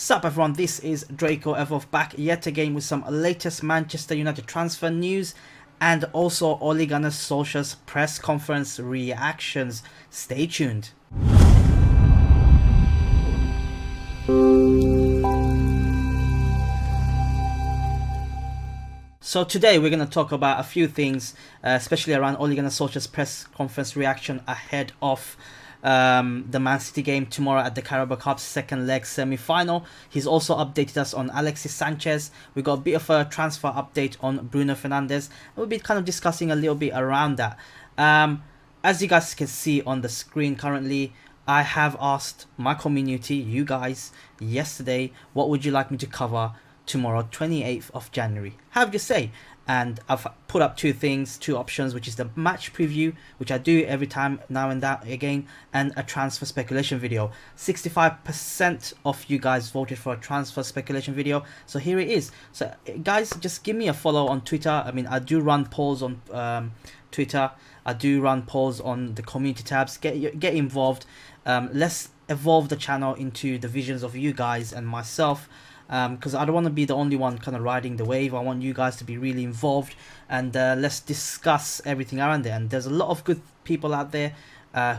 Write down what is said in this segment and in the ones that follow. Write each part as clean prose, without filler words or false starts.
Sup everyone, this is Draco Evolve back yet again with some latest Manchester United transfer news and also Ole Gunnar Solskjaer's press conference reactions. Stay tuned. So today we're going to talk about a few things, especially around Ole Gunnar Solskjaer's press conference reaction ahead of the Man City game tomorrow at the Carabao Cup second leg semi-final. He's also updated us on Alexis Sanchez. We got a bit of a transfer update on Bruno Fernandes. We'll be kind of discussing a little bit around that. As you guys can see on the screen currently, I have asked my community, you guys, yesterday, what would you like me to cover tomorrow, 28th of January? Have your say. And I've put up two options, which is the match preview, which I do every time now and that again, and a transfer speculation video. 65% of you guys voted for a transfer speculation video, so here it is. So guys, just give me a follow on Twitter. I mean, I do run polls on Twitter. I do run polls on the community tabs. Get involved. Let's evolve the channel into the visions of you guys and myself. Because I don't want to be the only one kind of riding the wave. I want you guys to be really involved, and let's discuss everything around there. And there's a lot of good people out there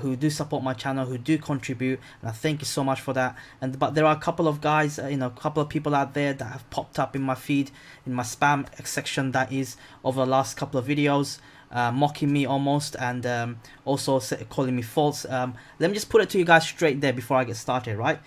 who do support my channel, who do contribute, and I thank you so much for that. But there are a couple of guys, a couple of people out there that have popped up in my feed, in my spam section, that is, over the last couple of videos, mocking me almost, and also calling me false. Let me just put it to you guys straight there before I get started, right?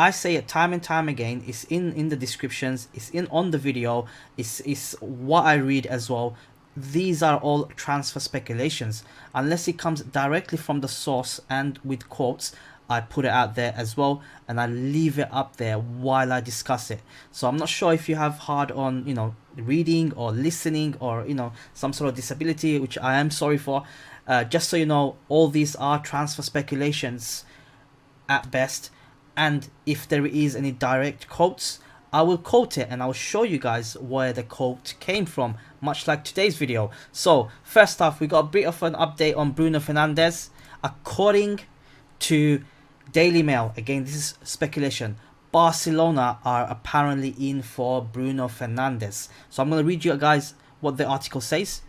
I say it time and time again. It's in the descriptions. It's on the video. It's what I read as well. These are all transfer speculations. Unless it comes directly from the source and with quotes, I put it out there as well, and I leave it up there while I discuss it. So I'm not sure if you have hard on reading or listening, or some sort of disability, which I am sorry for. Just so you know, all these are transfer speculations at best. And if there is any direct quotes, I will quote it and I'll show you guys where the quote came from, much like today's video. So first off, we got a bit of an update on Bruno Fernandes. According to Daily Mail, again this is speculation, Barcelona are apparently in for Bruno Fernandes. So I'm going to read you guys what the article says.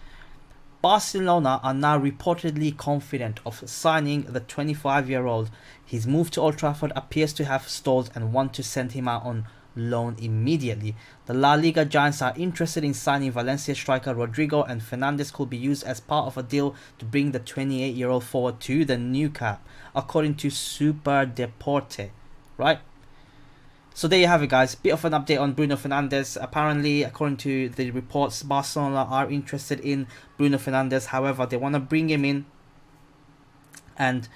Barcelona are now reportedly confident of signing the 25-year-old. His move to Old Trafford appears to have stalled and want to send him out on loan immediately. The La Liga giants are interested in signing Valencia striker Rodrigo, and Fernandes could be used as part of a deal to bring the 28-year-old forward to the new cap, according to Super Deporte. Right? So there you have it, guys. Bit of an update on Bruno Fernandes. Apparently, according to the reports, Barcelona are interested in Bruno Fernandes. However, they want to bring him in and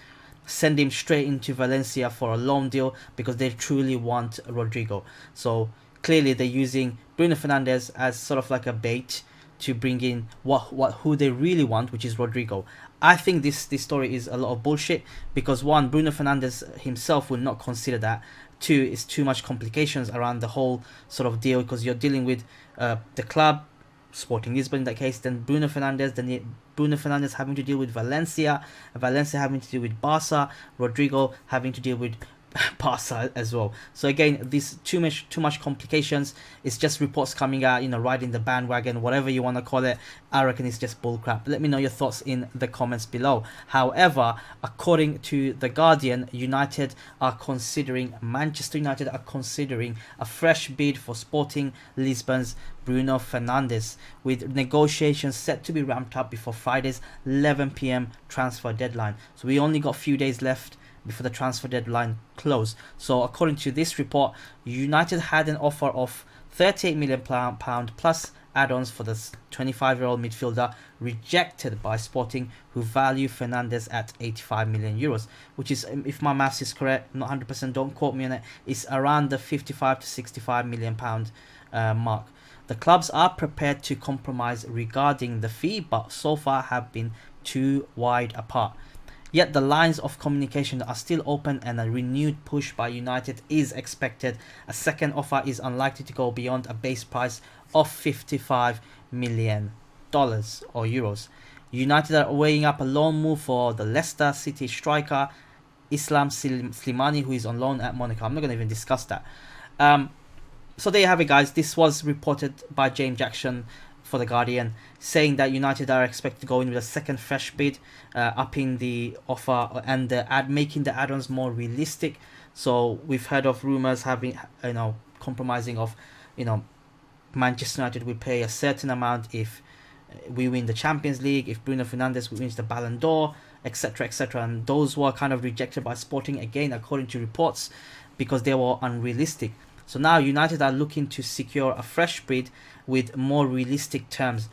send him straight into Valencia for a loan deal because they truly want Rodrigo. So clearly they're using Bruno Fernandes as sort of like a bait to bring in who they really want, which is Rodrigo. I think this story is a lot of bullshit because, one, Bruno Fernandes himself will not consider that. Two, it's too much complications around the whole sort of deal because you're dealing with the club, Sporting Lisbon in that case, then Bruno Fernandes having to deal with Valencia, Valencia having to deal with Barca, Rodrigo having to deal with Barca as well. So again, this too much complications. It's just reports coming out, riding the bandwagon, whatever you want to call it. I reckon it's just bullcrap. Let me know your thoughts in the comments below. However, according to The Guardian, Manchester United are considering a fresh bid for Sporting Lisbon's Bruno Fernandes, with negotiations set to be ramped up before Friday's 11 PM transfer deadline. So we only got a few days left before the transfer deadline closed. So according to this report, United had an offer of £38 million plus add-ons for the 25-year-old midfielder, rejected by Sporting, who value Fernandes at €85 million, which is, if my maths is correct, not 100%, don't quote me on it, it's around the 55 to 65 million pound mark. The clubs are prepared to compromise regarding the fee, but so far have been too wide apart. Yet the lines of communication are still open and a renewed push by United is expected. A second offer is unlikely to go beyond a base price of $55 million or euros. United are weighing up a loan move for the Leicester City striker Islam Slimani, who is on loan at Monaco. I'm not going to even discuss that. So there you have it, guys. This was reported by James Jackson for The Guardian, saying that United are expected to go in with a second fresh bid, upping the offer and making the add-ons more realistic. So we've heard of rumours having, compromising of, Manchester United will pay a certain amount if we win the Champions League, if Bruno Fernandes wins the Ballon d'Or, etc., etc. And those were kind of rejected by Sporting, again, according to reports, because they were unrealistic. So now United are looking to secure a fresh bid with more realistic terms.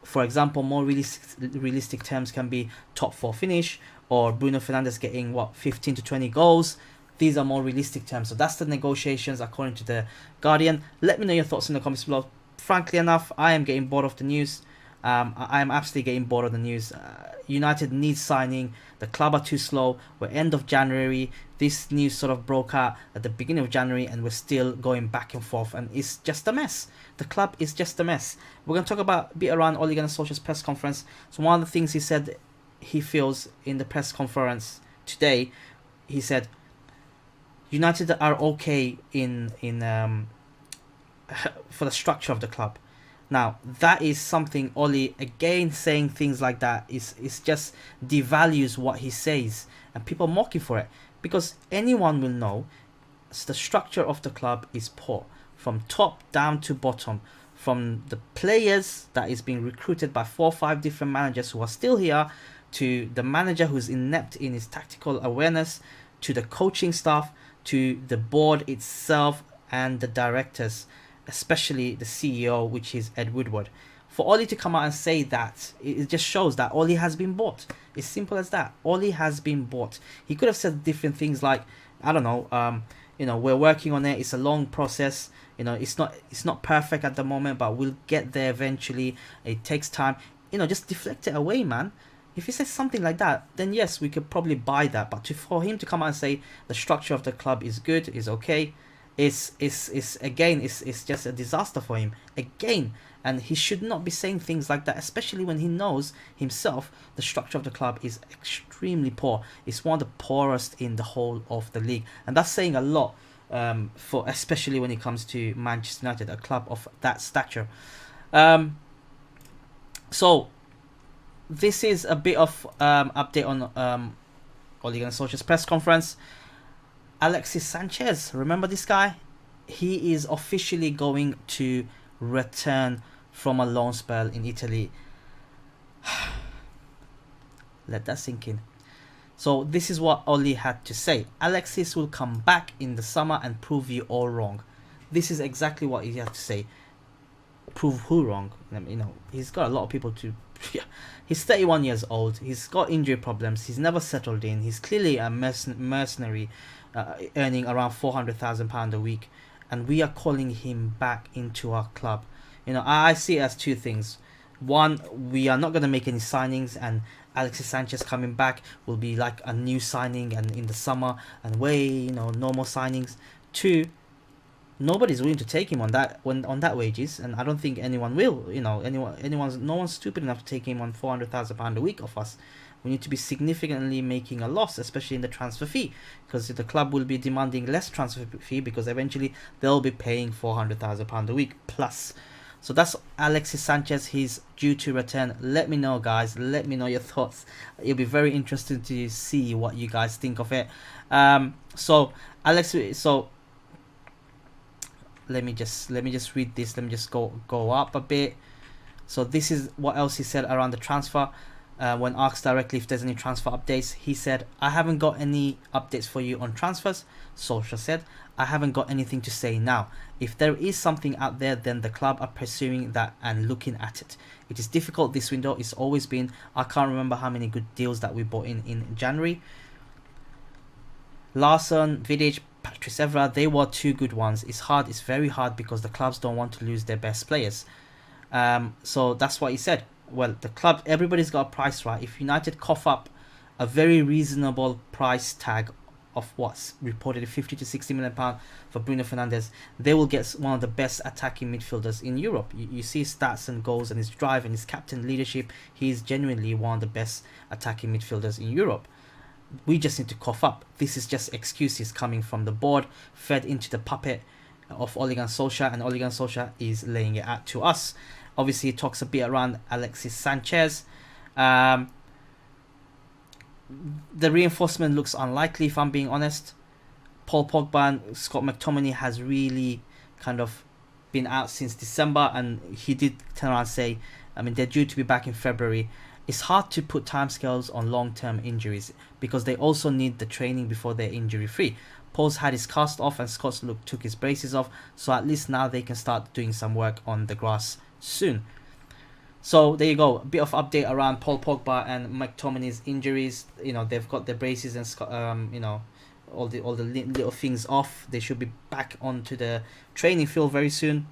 For example, more realistic terms can be top 4 finish, or Bruno Fernandes getting 15 to 20 goals. These are more realistic terms. So that's the negotiations according to The Guardian. Let me know your thoughts in the comments below. Frankly enough, I am getting bored of the news. I am absolutely getting bored of the news. United needs signing. The club are too slow. We're end of January. This news sort of broke out at the beginning of January, and we're still going back and forth, and it's just a mess. The club is just a mess. We're going to talk about a bit around Ole Gunnar Solskjaer's press conference. So one of the things he said he feels in the press conference today, he said United are okay in for the structure of the club. Now that is something Ole, again, saying things like that is just devalues what he says, and people mock him for it, because anyone will know the structure of the club is poor from top down to bottom, from the players that is being recruited by 4 or 5 different managers who are still here, to the manager who's inept in his tactical awareness, to the coaching staff, to the board itself and the directors, especially the CEO, which is Ed Woodward. For Ole to come out and say that, it just shows that Ole has been bought. It's simple as that. Ole has been bought. He could have said different things like, I don't know, we're working on it. It's a long process. It's not perfect at the moment, but we'll get there eventually. It takes time. Just deflect it away, man. If he says something like that, then yes, we could probably buy that. But for him to come out and say the structure of the club is good, is okay, it's just a disaster for him again. And he should not be saying things like that, especially when he knows himself the structure of the club is extremely poor. It's one of the poorest in the whole of the league, and that's saying a lot, especially when it comes to Manchester United, a club of that stature. So this is a bit of update on Ole Gunnar Solskjaer's press conference. Alexis Sanchez, remember this guy? He is officially going to return from a loan spell in Italy. Let that sink in. So this is what Ole had to say. Alexis will come back in the summer and prove you all wrong. This is exactly what he had to say. Prove who wrong? He's got a lot of people to... He's 31 years old. He's got injury problems. He's never settled in. He's clearly a mercenary, earning around £400,000 a week, and we are calling him back into our club. I see it as two things. One, we are not going to make any signings, and Alexis Sanchez coming back will be like a new signing, and in the summer, and normal signings. Two, nobody's willing to take him on that wages, and I don't think anyone will. No one's stupid enough to take him on £400,000 a week off us. We need to be significantly making a loss, especially in the transfer fee, because the club will be demanding less transfer fee, because eventually they'll be paying £400,000 a week plus. So that's Alexis Sanchez. He's due to return. Let me know, guys. Let me know your thoughts. It'll be very interesting to see what you guys think of it. So let me just read this. Let me just go up a bit. So this is what else he said around the transfer. When asked directly if there's any transfer updates, he said, "I haven't got any updates for you on transfers." Solskjaer said, "I haven't got anything to say now. If there is something out there, then the club are pursuing that and looking at it. It is difficult this window. It's always been. I can't remember how many good deals that we bought in January. Larsson, Vidic, Patrice Evra, they were 2 good ones. It's hard. It's very hard because the clubs don't want to lose their best players." So that's what he said. Well, the club, everybody's got a price, right? If United cough up a very reasonable price tag of what's reported 50 to 60 million pound for Bruno Fernandes, they will get one of the best attacking midfielders in Europe. You see his stats and goals and his drive and his captain leadership. He's genuinely one of the best attacking midfielders in Europe. We just need to cough up. This is just excuses coming from the board, fed into the puppet of Ole Gunnar Solskjaer, and Ole Gunnar Solskjaer is laying it out to us. Obviously, he talks a bit around Alexis Sanchez. The reinforcement looks unlikely, if I'm being honest. Paul Pogba and Scott McTominay has really kind of been out since December, and he did turn around and say, I mean, they're due to be back in February. It's hard to put timescales on long-term injuries because they also need the training before they're injury-free. Paul's had his cast off and Scott's took his braces off, so at least now they can start doing some work on the grass soon. So there you go, a bit of update around Paul Pogba and McTominay's injuries. You know, they've got their braces and you know, all the little things off. They should be back onto the training field very soon.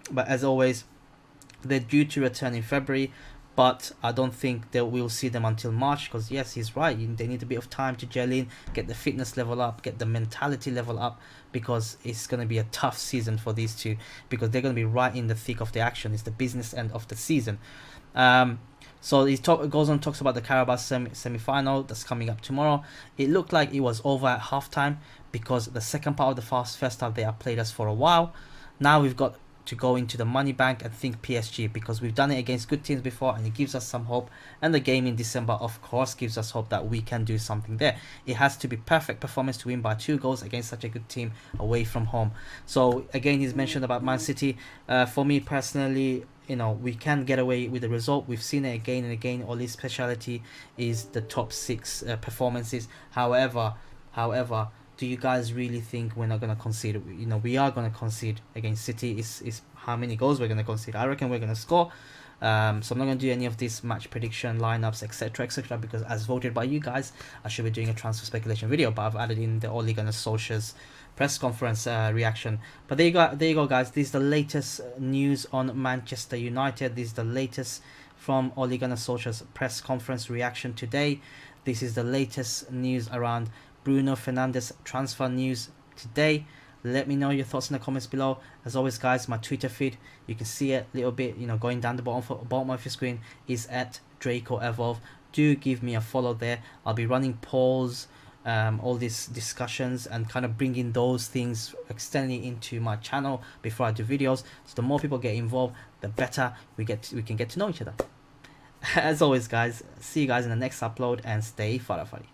But as always, they're due to return in February, but I don't think that we'll see them until March, because yes, he's right, they need a bit of time to gel in, get the fitness level up, get the mentality level up, because it's going to be a tough season for these two, because they're going to be right in the thick of the action. It's the business end of the season. So he goes on, talks about the Carabao semi-final that's coming up tomorrow. It looked like it was over at halftime, because the second part of the first half, they have played us for a while. Now we've got to go into the money bank and think PSG, because we've done it against good teams before, and it gives us some hope. And the game in December, of course, gives us hope that we can do something there. It has to be perfect performance to win by 2 goals against such a good team away from home. So again, he's mentioned about Man City. For me personally, you know, we can get away with the result. We've seen it again and again. Ole's speciality is the top 6 performances. However, do you guys really think we're not going to concede? You know, we are going to concede against City. Is how many goals we're going to concede. I reckon we're going to score. So I'm not going to do any of this match prediction, lineups, etc., because as voted by you guys, I should be doing a transfer speculation video, but I've added in the Ole Gunnar Solskjaer's press conference reaction. But there you go, guys. This is the latest news on Manchester United. This is the latest from Ole Gunnar Solskjaer's press conference reaction today. This is the latest news around Bruno Fernandes transfer news today. Let me know your thoughts in the comments below. As always, guys, my Twitter feed, you can see it a little bit, you know, going down the bottom of your screen, is at DracoEvolve. Do give me a follow there. I'll be running polls, all these discussions, and kind of bringing those things, extending into my channel before I do videos. So the more people get involved, the better we can get to know each other. As always, guys, see you guys in the next upload, and stay farafari.